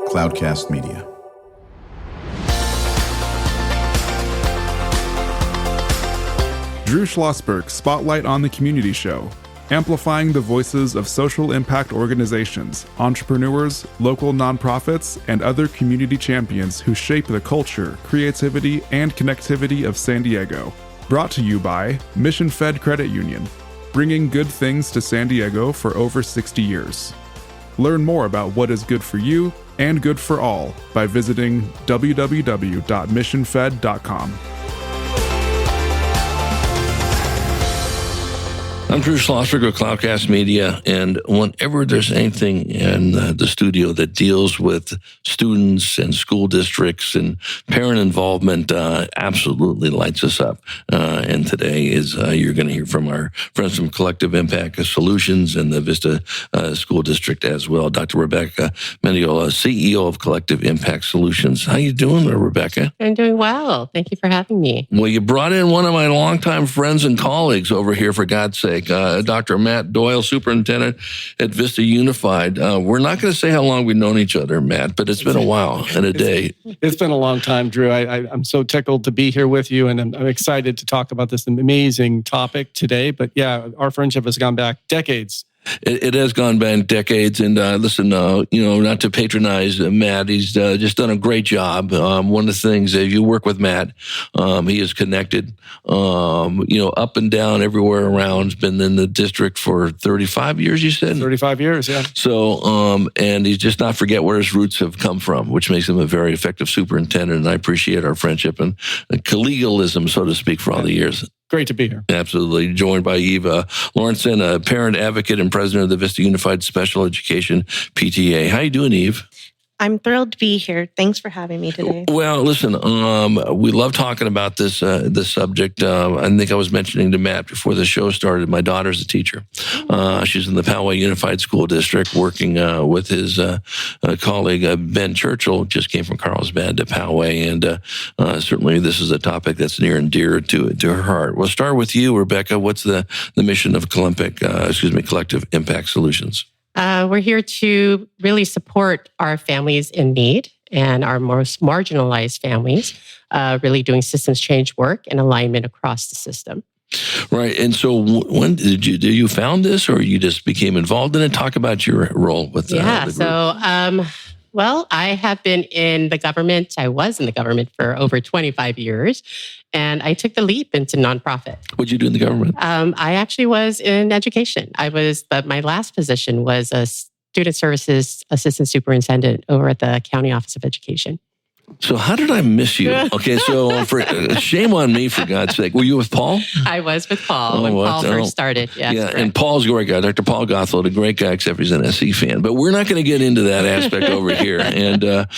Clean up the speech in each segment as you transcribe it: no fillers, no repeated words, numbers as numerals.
Cloudcast Media. Drew Schlosberg Spotlight on the Community Show, amplifying the voices of social impact organizations, entrepreneurs, local nonprofits, and other community champions who shape the culture, creativity, and connectivity of San Diego. Brought to you by Mission Fed Credit Union, bringing good things to San Diego for over 60 years. Learn more about what is good for you and good for all by visiting www.missionfed.com. I'm Drew Schlosberg of Cloudcast Media, and whenever there's anything in the studio that deals with students and school districts and parent involvement, absolutely lights us up. And today is you're going to hear from our friends from Collective Impact Solutions and the Vista School District as well. Dr. Rebecca Mendiola, CEO of Collective Impact Solutions. How you doing, Rebecca? I'm doing well. Thank you for having me. Well, you brought in one of my longtime friends and colleagues over here, for God's sake. Dr. Matt Doyle, Superintendent at Vista Unified. We're not going to say how long we've known each other, Matt, but it's been a while and a day. It's been a long time, Drew. I'm so tickled to be here with you, and I'm excited to talk about this amazing topic today. But yeah, our friendship has gone back decades. It has gone back decades, and listen, not to patronize Matt, he's just done a great job. One of the things, as you work with Matt, he is connected, up and down, everywhere around. He's been in the district for 35 years, you said? 35 years, yeah. So, and he's just not forget where his roots have come from, which makes him a very effective superintendent, and I appreciate our friendship and collegialism, so to speak, for all the years. Great to be here. Absolutely. Joined by Eve Lorentzen, a parent advocate and president of the Vista Unified Special Education PTA. How you doing, Eve? I'm thrilled to be here. Thanks for having me today. Well, listen, we love talking about this subject. I think I was mentioning to Matt before the show started, my daughter's a teacher. She's in the Poway Unified School District working with his colleague, Ben Churchill, just came from Carlsbad to Poway. And certainly this is a topic that's near and dear to her heart. We'll start with you, Rebecca. What's the mission of Collective Impact Solutions? We're here to really support our families in need and our most marginalized families, really doing systems change work and alignment across the system. Right. And so when did you found this, or you just became involved in it? Talk about your role with the group. Well, I have been in the government. I was in the government for over 25 years, and I took the leap into nonprofit. What did you do in the government? I actually was in education. My last position was a student services assistant superintendent over at the County Office of Education. So how did I miss you? Okay, so shame on me, for God's sake. Were you with Paul? I was with Paul when Paul first started. Yes, yeah, and Paul's a great guy. Dr. Paul Gothel, a great guy, except he's an SC fan. But we're not going to get into that aspect over here. And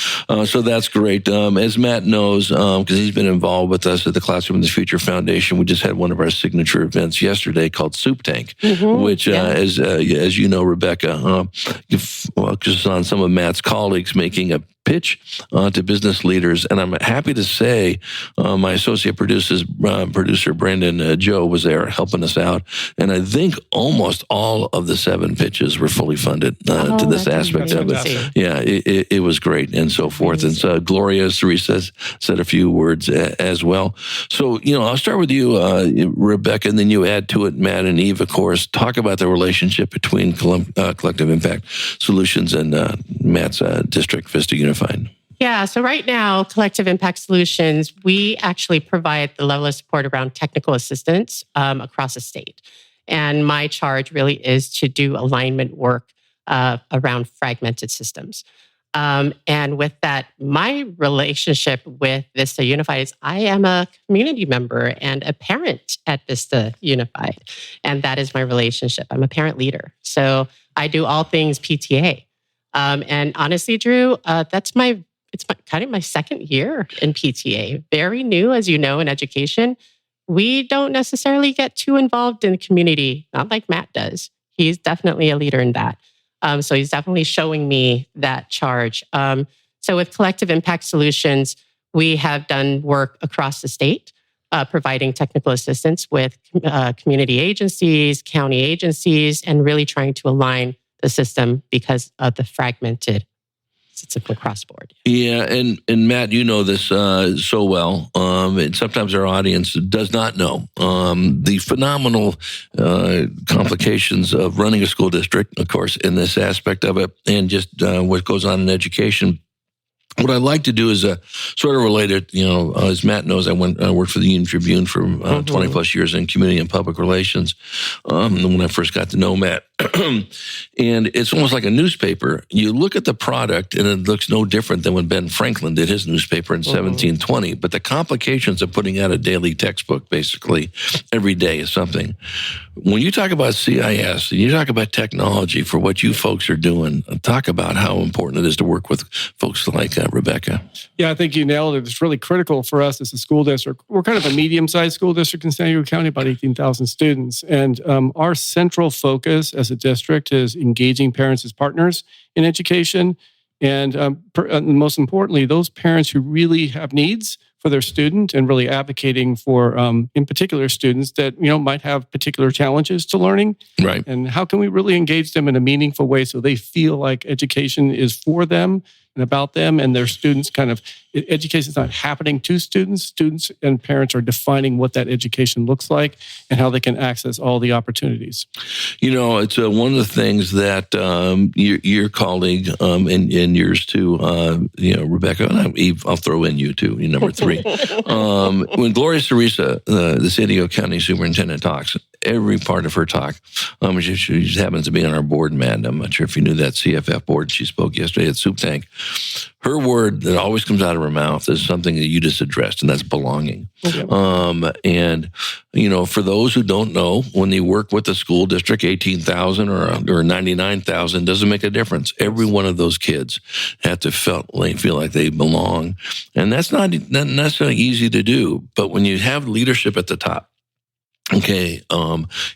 so that's great. As Matt knows, because he's been involved with us at the Classroom in the Future Foundation, we just had one of our signature events yesterday called Soup Tank, which, as you know, Rebecca, just on some of Matt's colleagues making a pitch to business leaders. And I'm happy to say my associate producer, Brandon Joe, was there helping us out. And I think almost all of the 7 pitches were fully funded to this aspect of it. Yeah, it was great and so forth. And so Gloria, as Teresa said a few words as well. So, I'll start with you, Rebecca, and then you add to it, Matt and Eve, of course. Talk about the relationship between Collective Impact Solutions and Matt's district, Vista Unified. Yeah, so right now, Collective Impact Solutions, we actually provide the level of support around technical assistance across the state. And my charge really is to do alignment work around fragmented systems. And with that, my relationship with Vista Unified is I am a community member and a parent at Vista Unified. And that is my relationship. I'm a parent leader. So I do all things PTA. And honestly, Drew, it's kind of my second year in PTA. Very new, as you know, in education. We don't necessarily get too involved in the community, not like Matt does. He's definitely a leader in that. So he's definitely showing me that charge. So with Collective Impact Solutions, we have done work across the state, providing technical assistance with community agencies, county agencies, and really trying to align the system because of the fragmented It's across the board. Yeah, and Matt, you know this so well, and sometimes our audience does not know the phenomenal complications of running a school district, of course, in this aspect of it, and just what goes on in education. What I like to do is sort of related, as Matt knows, I worked for the Union Tribune for 20 plus years in community and public relations when I first got to know Matt. And it's almost like a newspaper. You look at the product and it looks no different than when Ben Franklin did his newspaper in 1720. But the complications of putting out a daily textbook basically every day is something. When you talk about CIS and you talk about technology for what you folks are doing, talk about how important it is to work with folks like Rebecca. Yeah, I think you nailed it. It's really critical for us as a school district. We're kind of a medium-sized school district in San Diego County, about 18,000 students. And our central focus as a district is engaging parents as partners in education. And most importantly, those parents who really have needs for their student and really advocating for, in particular, students that, might have particular challenges to learning. Right. And how can we really engage them in a meaningful way so they feel like education is for them and about them and their students education is not happening to students. Students and parents are defining what that education looks like and how they can access all the opportunities. It's one of the things that your colleague and yours too, Rebecca, and Eve, I'll throw in you too, number 3. When Gloria Cerisa, the San Diego County Superintendent, talks, every part of her talk, she just happens to be on our board, Matt. I'm not sure if you knew that CFF board. She spoke yesterday at Soup Tank. Her word that always comes out of her mouth is something that you just addressed, and that's belonging. Okay. For those who don't know, when you work with a school district, 18,000 or 99,000 doesn't make a difference. Every one of those kids have to feel like they belong, and that's not necessarily easy to do. But when you have leadership at the top, okay,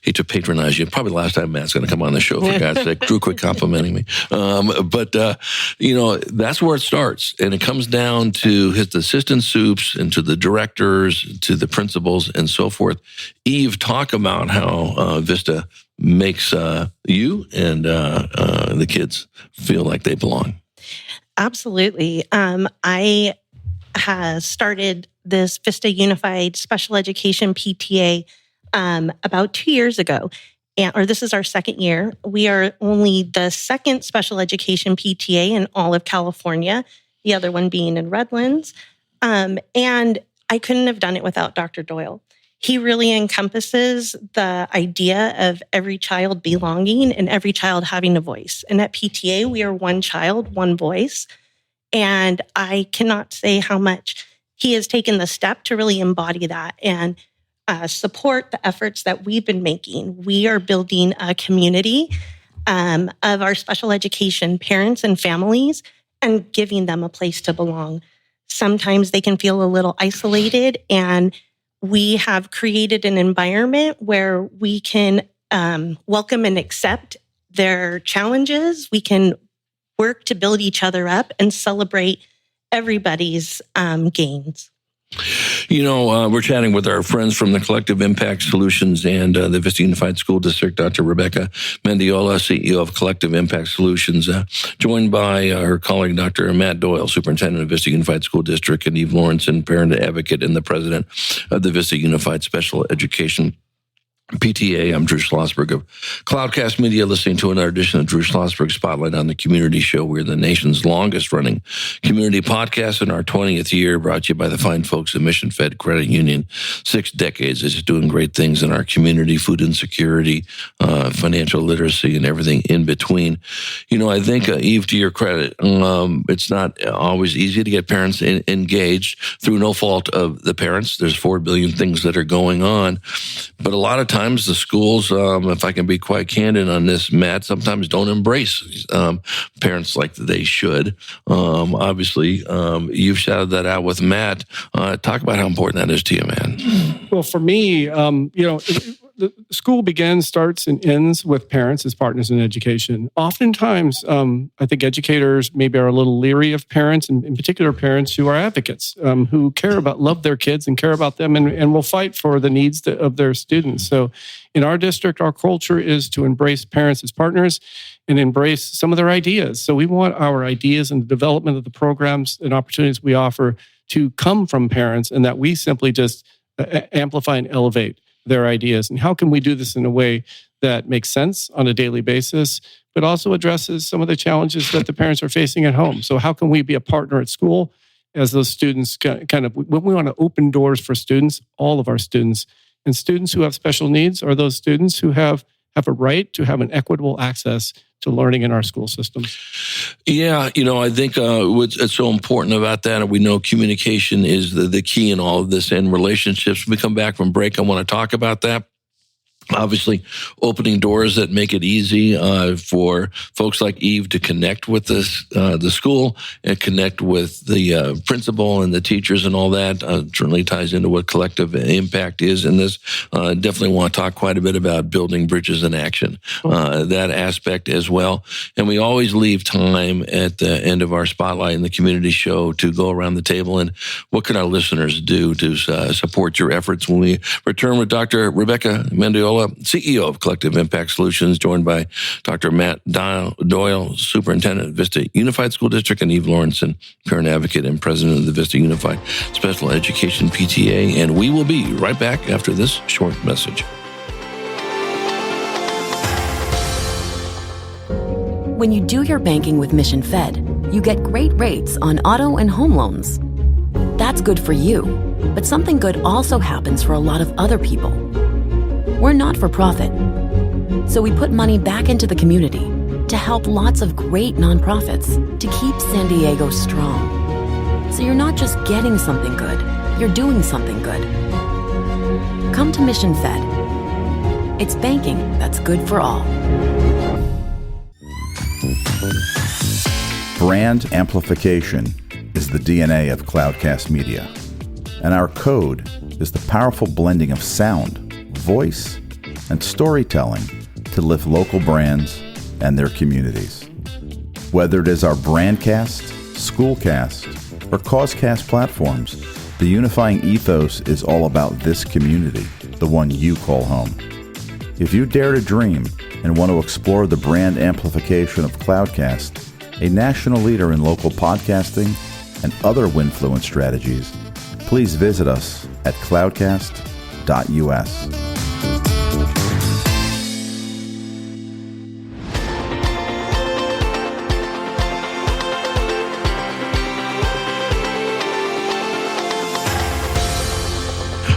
hate to patronize you. Probably the last time Matt's going to come on the show, for God's sake. Drew quit complimenting me. But that's where it starts. And it comes down to his assistant soups and to the directors, to the principals and so forth. Eve, talk about how Vista makes you and the kids feel like they belong. Absolutely. I has started this Vista Unified Special Education PTA about 2 years ago, or this is our second year. We are only the second special education PTA in all of California, the other one being in Redlands. And I couldn't have done it without Dr. Doyle. He really encompasses the idea of every child belonging and every child having a voice. And at PTA, we are one child, one voice. And I cannot say how much he has taken the step to really embody that and support the efforts that we've been making. We are building a community of our special education parents and families and giving them a place to belong. Sometimes they can feel a little isolated, and we have created an environment where we can welcome and accept their challenges. We can work to build each other up and celebrate everybody's gains. We're chatting with our friends from the Collective Impact Solutions and the Vista Unified School District, Dr. Rebecca Mendiola, CEO of Collective Impact Solutions, joined by her colleague, Dr. Matt Doyle, Superintendent of Vista Unified School District, and Eve Lorentzen, parent advocate and the president of the Vista Unified Special Education PTA. I'm Drew Schlosberg of Cloudcast Media, listening to another edition of Drew Schlosberg Spotlight on the Community Show. We're the nation's longest running community podcast in our 20th year, brought to you by the fine folks at Mission Fed Credit Union. 6 decades of just doing great things in our community, food insecurity, financial literacy, and everything in between. I think, Eve, to your credit, it's not always easy to get parents engaged through no fault of the parents. There's 4 billion things that are going on, but a lot of times the schools, if I can be quite candid on this, Matt, sometimes don't embrace parents like they should. Obviously, you've shouted that out with Matt. Talk about how important that is to you, man. Well, for me, the school begins, starts, and ends with parents as partners in education. Oftentimes, I think educators maybe are a little leery of parents, and in particular parents who are advocates, who love their kids and care about them and will fight for the needs of their students. So in our district, our culture is to embrace parents as partners and embrace some of their ideas. So we want our ideas and the development of the programs and opportunities we offer to come from parents, and that we simply just amplify and elevate their ideas. And how can we do this in a way that makes sense on a daily basis, but also addresses some of the challenges that the parents are facing at home? So how can we be a partner at school as those students when we want to open doors for students, all of our students, and students who have special needs are those students who have a right to have an equitable access to learning in our school systems. Yeah, I think what's so important about that, and we know communication is the key in all of this, and relationships. When we come back from break, I want to talk about that. Obviously, opening doors that make it easy for folks like Eve to connect with the school and connect with the principal and the teachers and all that. Certainly ties into what collective impact is in this. Definitely want to talk quite a bit about building bridges in action, that aspect as well. And we always leave time at the end of our spotlight in the community show to go around the table and what can our listeners do to support your efforts. When we return with Dr. Rebecca Mendiola, CEO of Collective Impact Solutions, joined by Dr. Matt Doyle, Superintendent of Vista Unified School District, and Eve Lorentzen, Parent Advocate and President of the Vista Unified Special Education PTA. And we will be right back after this short message. When you do your banking with Mission Fed, you get great rates on auto and home loans. That's good for you, but something good also happens for a lot of other people. We're not for profit, so we put money back into the community to help lots of great nonprofits to keep San Diego strong. So you're not just getting something good, you're doing something good. Come to Mission Fed. It's banking that's good for all. Brand amplification is the DNA of Cloudcast Media, and our code is the powerful blending of sound, voice, and storytelling to lift local brands and their communities. Whether it is our Brandcast, Schoolcast, or Causecast platforms, the unifying ethos is all about this community, the one you call home. If you dare to dream and want to explore the brand amplification of Cloudcast, a national leader in local podcasting and other Winfluence strategies, please visit us at cloudcast.us.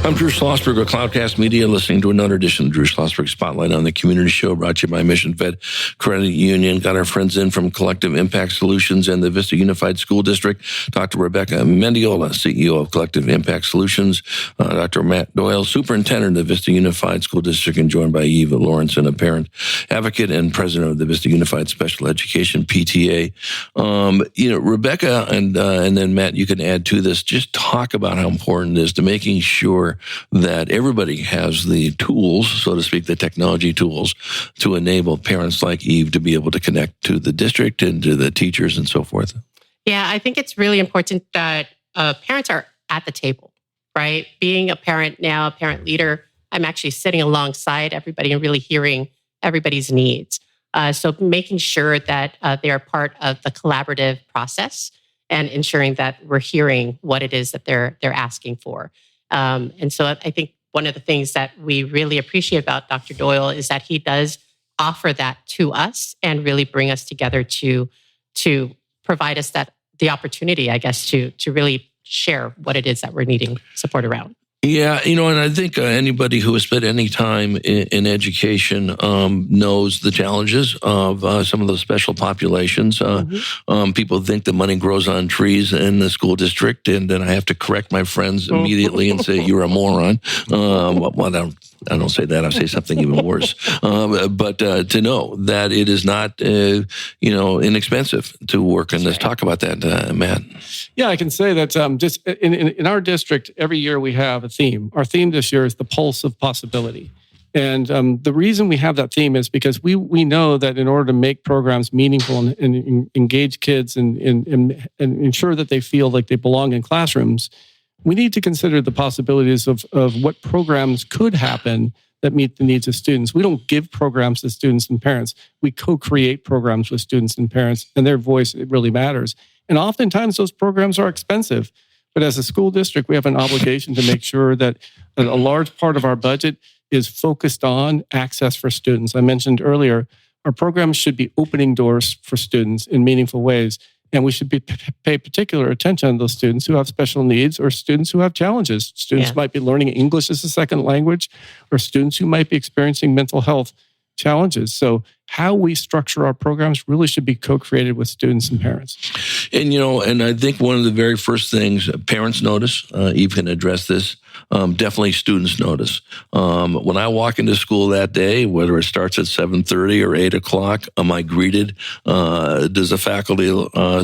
I'm Drew Schlosberg of Cloudcast Media, listening to another edition of Drew Schlosberg Spotlight on the Community Show, brought to you by Mission Fed Credit Union. Got our friends in from Collective Impact Solutions and the Vista Unified School District. Dr. Rebecca Mendiola, CEO of Collective Impact Solutions. Dr. Matt Doyle, Superintendent of the Vista Unified School District, and joined by Eve Lorentzen, a Parent Advocate and President of the Vista Unified Special Education PTA. Rebecca and then Matt, you can add to this. Just talk about how important it is to making sure that everybody has the tools, so to speak, the technology tools to enable parents like Eve to be able to connect to the district and to the teachers and so forth. Yeah, I think it's really important that parents are at the table, right? Being a parent now, a parent leader, I'm actually sitting alongside everybody and really hearing everybody's needs. So making sure that they are part of the collaborative process and ensuring that we're hearing what it is that they're asking for. And so I think one of the things that we really appreciate about Dr. Doyle is that he does offer that to us and really bring us together to provide us the opportunity, I guess, to really share what it is that we're needing support around. Yeah, and I think anybody who has spent any time in education knows the challenges of some of those special populations. People think that money grows on trees in the school district, and then I have to correct my friends immediately and say, you're a moron. Well, I don't say that. I say something even worse. But to know that it is not, inexpensive to work in this. Talk about that, Matt. Yeah, I can say that just in our district, every year we have a theme. Our theme this year is the pulse of possibility. And the reason we have that theme is because we know that in order to make programs meaningful and engage kids and ensure that they feel like they belong in classrooms, we need to consider the possibilities of what programs could happen that meet the needs of students. We don't give programs to students and parents. We co-create programs with students and parents, and their voice, it really matters. And oftentimes those programs are expensive. But as a school district, we have an obligation to make sure that a large part of our budget is focused on access for students. I mentioned earlier, our programs should be opening doors for students in meaningful ways. And we should pay particular attention to those students who have special needs or students who have challenges. Students might be learning English as a second language, or students who might be experiencing mental health challenges. So how we structure our programs really should be co-created with students and parents. And, and I think one of the very first things parents notice, Eve can address this, definitely students notice. When I walk into school that day, whether it starts at 7:30 or 8 o'clock, am I greeted? Does the faculty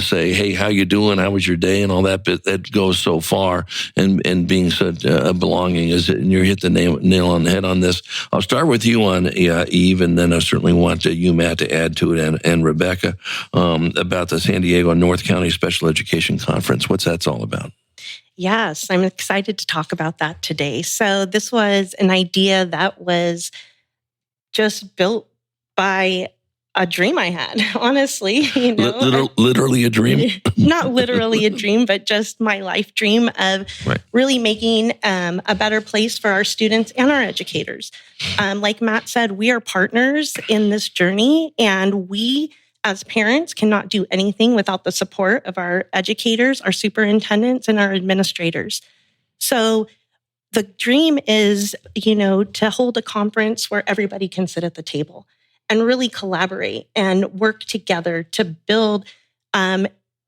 say, hey, how you doing? How was your day? And all that bit that goes so far and being such a belonging and you hit the nail on the head on this. I'll start with you on Eve, and then I certainly want you, Matt, to add to it, and Rebecca, about the San Diego North County Special Education Conference. What's that's all about? Yes, I'm excited to talk about that today. So this was an idea that was just built by a dream I had, honestly. Literally a dream? Not literally a dream, but just my life dream of really making a better place for our students and our educators. Like Matt said, we are partners in this journey, and we as parents cannot do anything without the support of our educators, our superintendents, and our administrators. So the dream is, to hold a conference where everybody can sit at the table and really collaborate and work together to build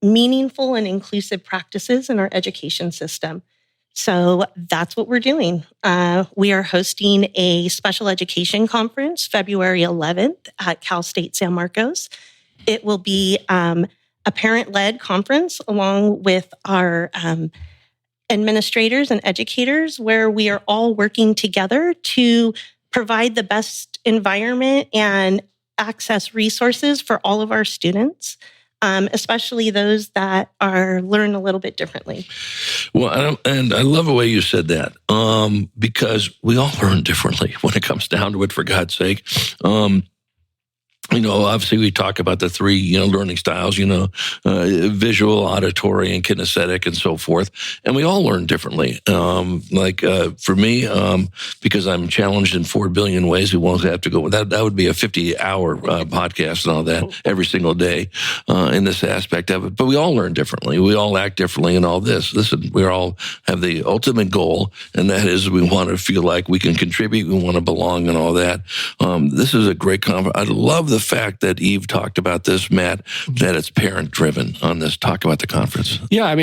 meaningful and inclusive practices in our education system. So that's what we're doing. We are hosting a special education conference February 11th at Cal State San Marcos. It will be a parent-led conference along with our administrators and educators, where we are all working together to provide the best environment and access resources for all of our students, especially those that learn a little bit differently. Well, and I love the way you said that, because we all learn differently when it comes down to it, for God's sake. Obviously we talk about the three, learning styles, visual, auditory, and kinesthetic, and so forth. And we all learn differently. For me, because I'm challenged in 4 billion ways, we won't have to go with that. That would be a 50-hour podcast and all that every single day in this aspect of it. But we all learn differently. We all act differently in all this. Listen, we all have the ultimate goal, and that is we want to feel like we can contribute. We want to belong and all that. This is a great conference. I love the fact that Eve talked about this, Matt, that it's parent-driven on this. Talk about the conference. Yeah,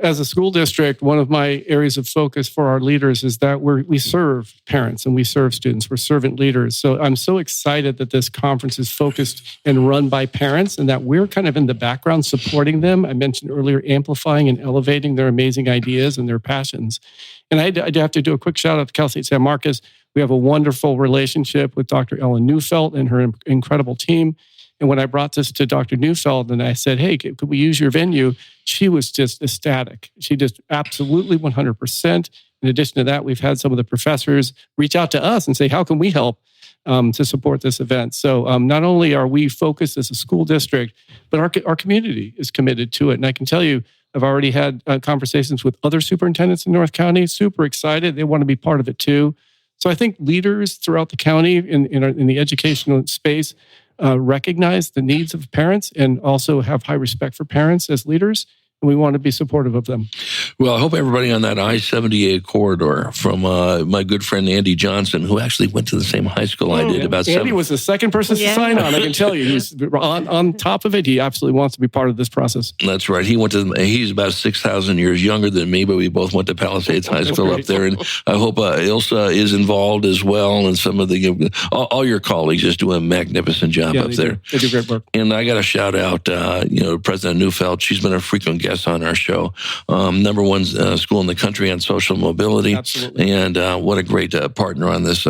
as a school district, one of my areas of focus for our leaders is that we serve parents and we serve students. We're servant leaders. So I'm so excited that this conference is focused and run by parents, and that we're kind of in the background supporting them. I mentioned earlier, amplifying and elevating their amazing ideas and their passions. And I have to do a quick shout out to Cal State San Marcos. We have a wonderful relationship with Dr. Ellen Neufeld and her incredible team. And when I brought this to Dr. Neufeld and I said, hey, could we use your venue? She was just ecstatic. She just absolutely 100%. In addition to that, we've had some of the professors reach out to us and say, how can we help to support this event? So not only are we focused as a school district, but our community is committed to it. And I can tell you, I've already had conversations with other superintendents in North County, super excited. They want to be part of it too. So I think leaders throughout the county in the educational space recognize the needs of parents and also have high respect for parents as leaders. And we want to be supportive of them. Well, I hope everybody on that I-78 corridor, from my good friend Andy Johnson, who actually went to the same high school I did. Andy was the second person to sign on. I can tell you, he's on top of it. He absolutely wants to be part of this process. That's right. He's about 6,000 years younger than me, but we both went to Palisades High School up there. And I hope Ilsa is involved as well, and some of all your colleagues just do a magnificent job up there. They do great work. And I got to shout out, President Neufeld. She's been a frequent guest guests on our show. Number one school in the country on social mobility. Absolutely. And what a great partner on this.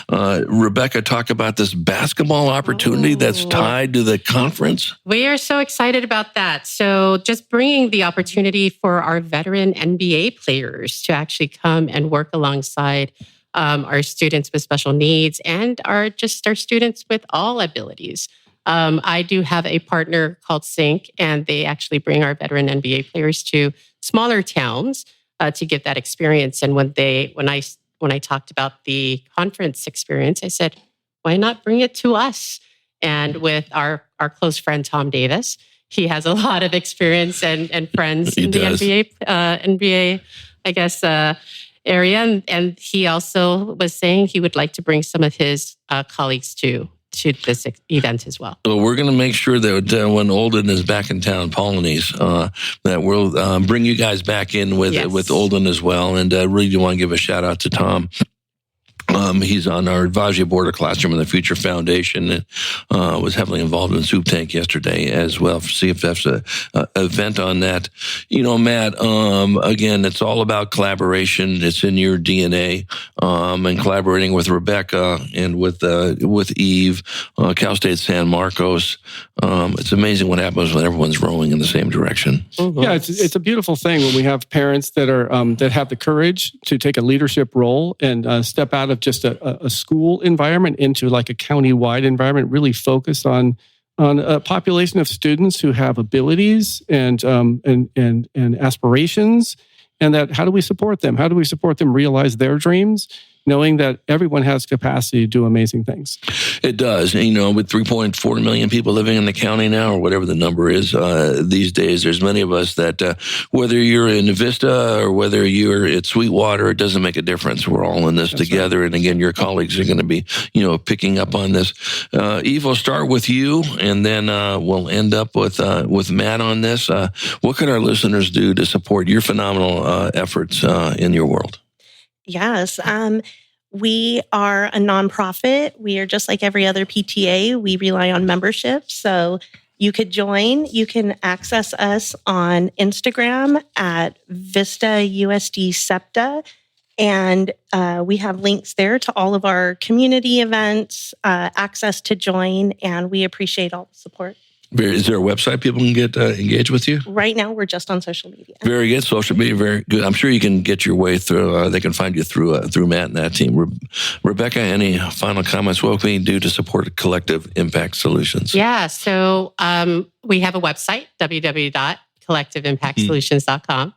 Rebecca, talk about this basketball opportunity that's tied to the conference. We are so excited about that. So just bringing the opportunity for our veteran NBA players to actually come and work alongside our students with special needs and our students with all abilities. I do have a partner called Sync, and they actually bring our veteran NBA players to smaller towns to get that experience. And when I talked about the conference experience, I said, why not bring it to us? And with our close friend Tom Davis, he has a lot of experience and friends in the NBA, I guess, area. And he also was saying he would like to bring some of his colleagues to this event as well. Well, we're going to make sure that when Olden is back in town, Polonese, that we'll bring you guys back in with Olden as well. And I really do want to give a shout out to Tom. He's on our advisory board of Classroom of the Future Foundation and was heavily involved in Soup Tank yesterday as well for CFF's event on that. You know, Matt, again, it's all about collaboration. It's in your DNA, and collaborating with Rebecca and with Eve, Cal State San Marcos. It's amazing what happens when everyone's rowing in the same direction. Mm-hmm. Yeah, it's a beautiful thing when we have parents that are that have the courage to take a leadership role and step out of just a school environment into like a county-wide environment, really focus on a population of students who have abilities and aspirations, and that how do we support them? How do we support them realize their dreams, knowing that everyone has capacity to do amazing things? It does. You know, with 3.4 million people living in the county now, or whatever the number is these days, there's many of us that whether you're in Vista or whether you're at Sweetwater, it doesn't make a difference. We're all in this together. Right. And again, your colleagues are going to be, picking up on this. Eve, we'll start with you, and then we'll end up with Matt on this. What can our listeners do to support your phenomenal efforts in your world? Yes. We are a nonprofit. We are just like every other PTA. We rely on membership. So you could join. You can access us on Instagram at Vista USD SEPTA. And we have links there to all of our community events, access to join, and we appreciate all the support. Is there a website people can get engaged with you? Right now, we're just on social media. Very good. Social media, very good. I'm sure you can get your way through. They can find you through Matt and that team. Rebecca, any final comments? What can we do to support Collective Impact Solutions? Yeah. So we have a website, www.collectiveimpactsolutions.com.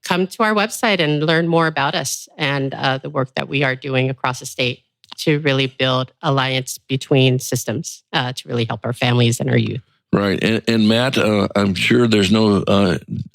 Come to our website and learn more about us and the work that we are doing across the state to really build alliance between systems to really help our families and our youth. Right. And Matt, I'm sure there's no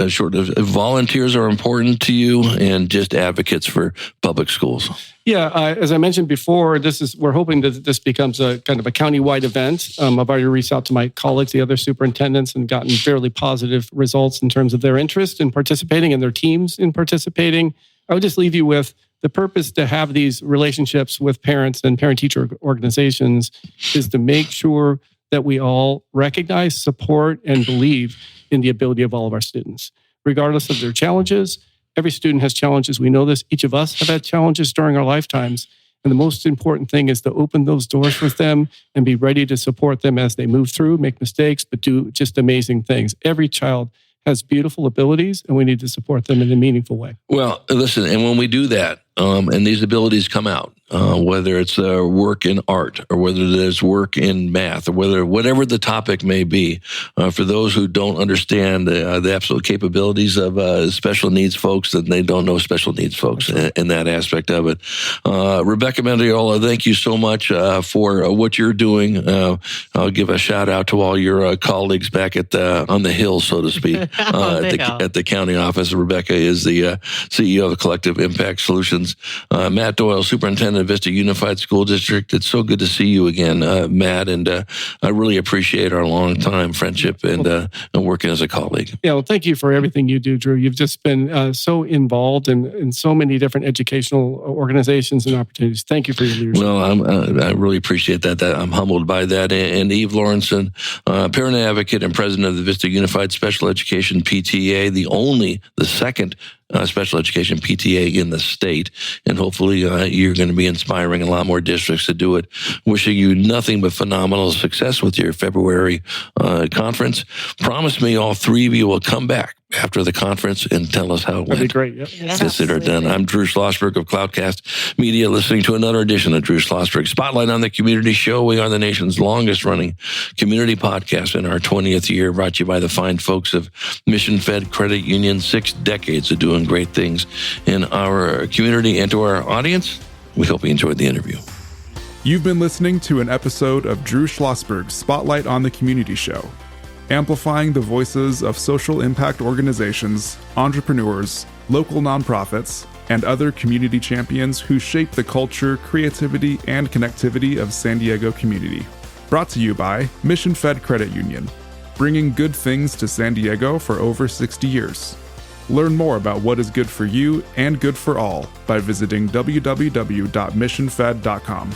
shortage of volunteers are important to you and just advocates for public schools. Yeah, as I mentioned before, we're hoping that this becomes a kind of a county-wide event. I've already reached out to my colleagues, the other superintendents, and gotten fairly positive results in terms of their interest in participating and their teams in participating. I would just leave you with the purpose to have these relationships with parents and parent-teacher organizations is to make sure that we all recognize, support, and believe in the ability of all of our students. Regardless of their challenges, every student has challenges. We know this. Each of us have had challenges during our lifetimes. And the most important thing is to open those doors with them and be ready to support them as they move through, make mistakes, but do just amazing things. Every child has beautiful abilities, and we need to support them in a meaningful way. Well, listen, and when we do that, and these abilities come out, whether it's work in art or whether there's work in math or whatever the topic may be, for those who don't understand the absolute capabilities of special needs folks, then they don't know special needs folks in that aspect of it. Rebecca Mendiola, thank you so much for what you're doing. I'll give a shout out to all your colleagues back on the Hill, so to speak, at the county office. Rebecca is the CEO of Collective Impact Solutions. Matt Doyle, Superintendent at Vista Unified School District. It's so good to see you again, Matt, and I really appreciate our long-time friendship and working as a colleague. Yeah, well, thank you for everything you do, Drew. You've just been so involved in so many different educational organizations and opportunities. Thank you for your leadership. Well, I really appreciate that. I'm humbled by that. And Eve Lorentzen, parent advocate and president of the Vista Unified Special Education PTA, the second special education PTA in the state. And hopefully you're going to be inspiring a lot more districts to do it. Wishing you nothing but phenomenal success with your February conference. Promise me all three of you will come back after the conference and tell us how it went. That'd be great. Yep. Yes, Consider it done. I'm Drew Schlosberg of Cloudcast Media, listening to another edition of Drew Schlosberg Spotlight on the Community Show. We are the nation's longest running community podcast in our 20th year, brought to you by the fine folks of Mission Fed Credit Union. 6 decades of doing great things in our community. And to our audience, we hope you enjoyed the interview. You've been listening to an episode of Drew Schlosberg's Spotlight on the Community Show, amplifying the voices of social impact organizations, entrepreneurs, local nonprofits, and other community champions who shape the culture, creativity, and connectivity of San Diego community. Brought to you by Mission Fed Credit Union, bringing good things to San Diego for over 60 years. Learn more about what is good for you and good for all by visiting www.missionfed.com.